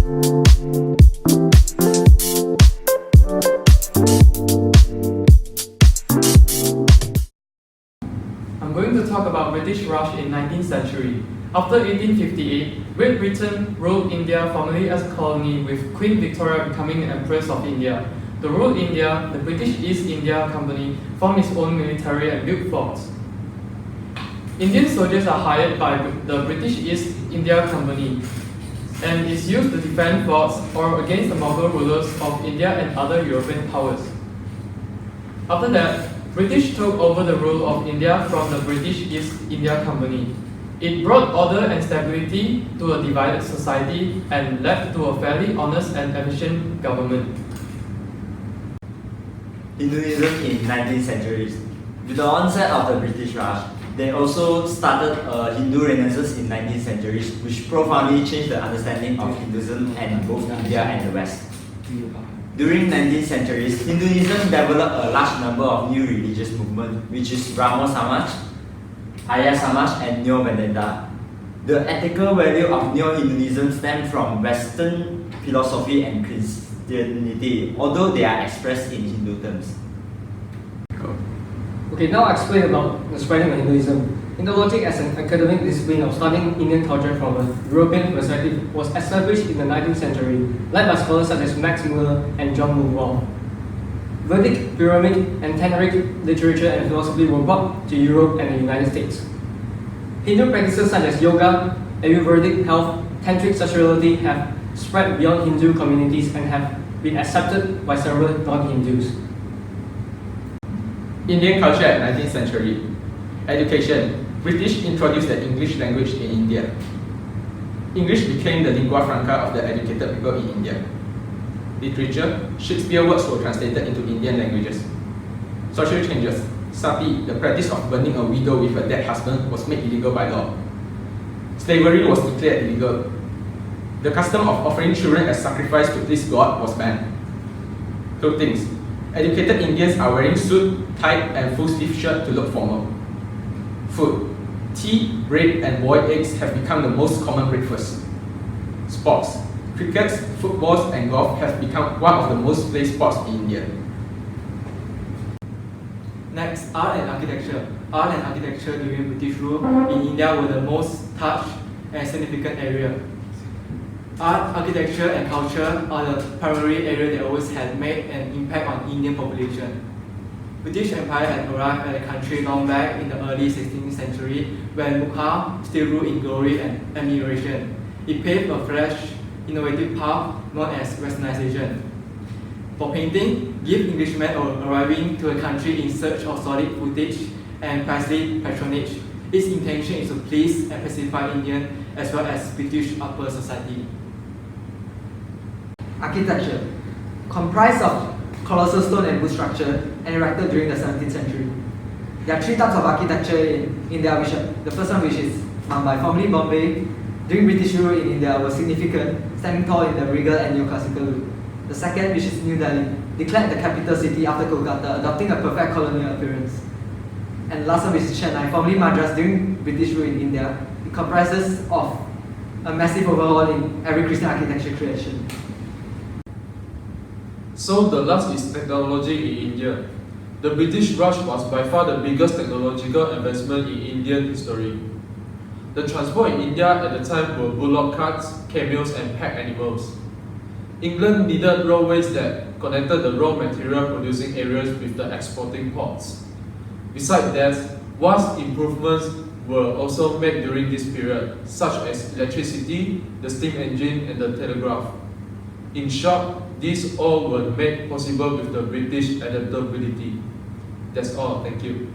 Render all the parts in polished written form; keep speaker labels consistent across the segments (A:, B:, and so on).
A: I'm going to talk about British Raj in 19th century. After 1858, Great Britain ruled India formerly as a colony, with Queen Victoria becoming Empress of India. To rule India, the British East India Company formed its own military and built forts. Indian soldiers are hired by the British East India Company and is used to defend forts or against the Mughal rulers of India and other European powers. After that, British took over the rule of India from the British East India Company. It brought order and stability to a divided society and led to a fairly honest and efficient government.
B: Hinduism in 19th century. With the onset of the British Raj, they also started a Hindu Renaissance in 19th century, which profoundly changed the understanding of Hinduism in both India and the West. During 19th century, Hinduism developed a large number of new religious movements, which is Brahmo Samaj, Arya Samaj, and Neo Vedanta. The ethical value of Neo-Hinduism stem from Western philosophy and Christianity, although they are expressed in Hindu terms.
C: Okay, now I'll explain about the spreading of Hinduism. Hindology as an academic discipline of studying Indian culture from a European perspective was established in the 19th century, led by scholars such as Max Muller and John Woodward. Vedic, Puranic, and Tantric literature and philosophy were brought to Europe and the United States. Hindu practices such as yoga, Ayurvedic health, Tantric sexuality have spread beyond Hindu communities and have been accepted by several non-Hindus.
D: Indian culture at 19th century. Education. British introduced the English language in India. English became the lingua franca of the educated people in India. Literature. Shakespeare works were translated into Indian languages. Social changes. Sati, the practice of burning a widow with a dead husband, was made illegal by law. Slavery was declared illegal. The custom of offering children as sacrifice to please God was banned. Clothing. Educated Indians are wearing suit, tie, and full-sleeve shirt to look formal. Food. Tea, bread, and boiled eggs have become the most common breakfast. Sports. Cricket, footballs, and golf have become one of the most played sports in India.
A: Next, art and architecture. Art and architecture during British rule in India were the most touched and significant area. Art, architecture, and culture are the primary areas that always had made an impact on Indian population. British Empire had arrived at the country long back in the early 16th century when Mughal still ruled in glory and admiration. It paved a fresh, innovative path known as Westernization. For painting, give Englishmen arriving to a country in search of solid footage and princely patronage. Its intention is to please and pacify Indian as well as British upper society.
E: Architecture comprised of colossal stone and wood structure and erected during the 17th century. There are three types of architecture in India. The first one, which is Mumbai, formerly Bombay, during British rule in India, was significant, standing tall in the regal and neoclassical look. The second, which is New Delhi, declared the capital city after Kolkata, adopting a perfect colonial appearance. And the last one, which is Chennai, formerly Madras, during British rule in India. It comprises of a massive overhaul in every Christian architecture creation.
F: So the last is technology in India. The British Raj was by far the biggest technological advancement in Indian history. The transport in India at the time were bullock carts, camels, and pack animals. England needed railways that connected the raw material producing areas with the exporting ports. Besides that, vast improvements were also made during this period, such as electricity, the steam engine, and the telegraph. In short, these all were made possible with the British adaptability. That's all, thank you.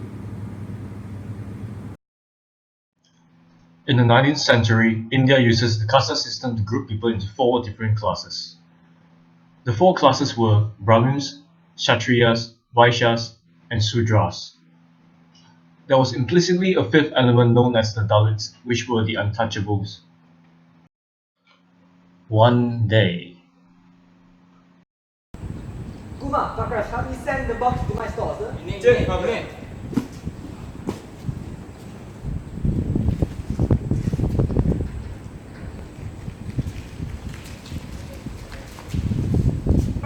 G: In the 19th century, India uses the caste system to group people into 4 different classes. The 4 classes were Brahmins, Kshatriyas, Vaishyas, and Sudras. There was implicitly a 5th element known as the Dalits, which were the untouchables. One day.
E: Kumar, Pakrash, help me send the box to my store, sir.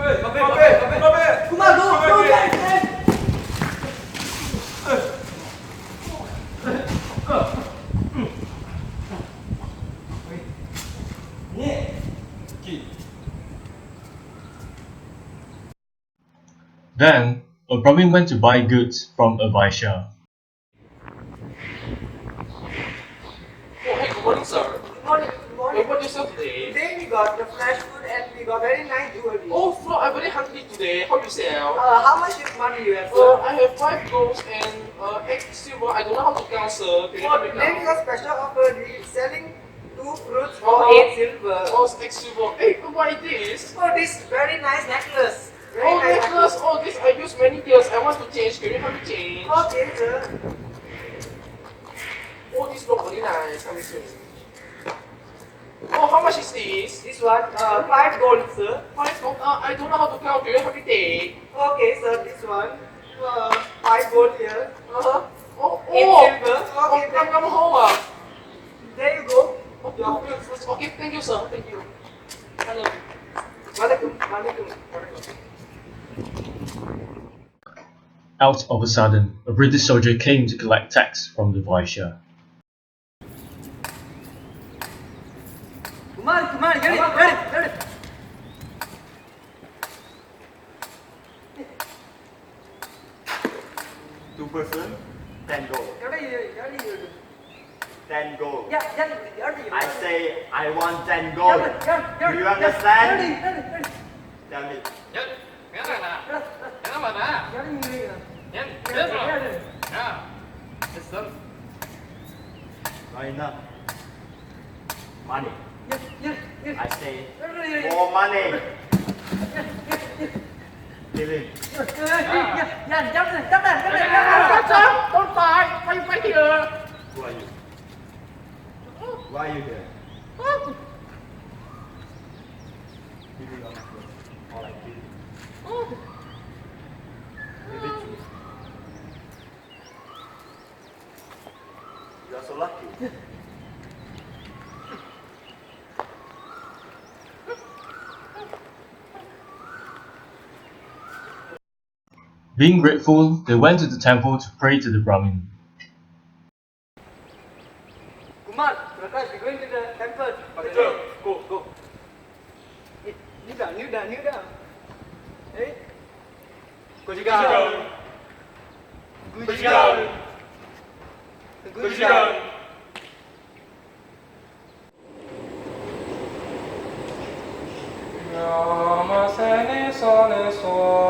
E: Kumar, go, guys.
G: Then, a Brahmin went to buy goods from a Vaishya.
F: Hey, good morning, sir.
E: Good morning.
F: What do you sell today?
E: Today we got the fresh food and we got very nice jewelry.
F: Oh, no, I'm very hungry today. How do you sell?
E: How much money you have, sir?
F: I have 5 golds and 8 silver. I don't know how to count, sir. Can you help me
E: Today we
F: count?
E: got special offer. We selling 2 fruits for
F: Uh-huh.
E: 8 silver.
F: Oh, 8 silver. Hey, what is this?
E: Oh, this very nice necklace. Very
F: Oh,
E: nice
F: necklace. Oh, this I use many years. I want to change. Can you help me change?
E: Okay, sir.
F: Oh, this look very nice. Let me see. Oh, how much is this?
E: This one, 5 gold, sir.
F: 5 gold. I don't know how to count. Can you help me take?
E: Okay, sir. This one, 5 gold here.
F: Oh,
E: 8
F: oh.
E: silver. Okay,
F: Come home.
E: there you go.
F: Okay, thank you, sir. Thank you. Hello.
E: Walaikum.
G: Out of a sudden, a British soldier came to collect tax from the Vaishya.
E: Kumar, get it.
B: 2 person, 10 gold. 10 gold. I say I want 10 gold. Do you understand? Tell me. Not enough. Money. I say more money. Kill him.
F: Don't fight. Why you fight here?
B: Who are you? Why are you here? Give me your necklace, or I kill you. Give it to me. You are so lucky.
G: Being grateful, they went to the temple to pray to the Brahmin.
E: Kumar, Prakash, we're going to the temple.
F: Go.
E: Kneel down. Hey.
F: Kujigan.
C: Namaste, sole, sole.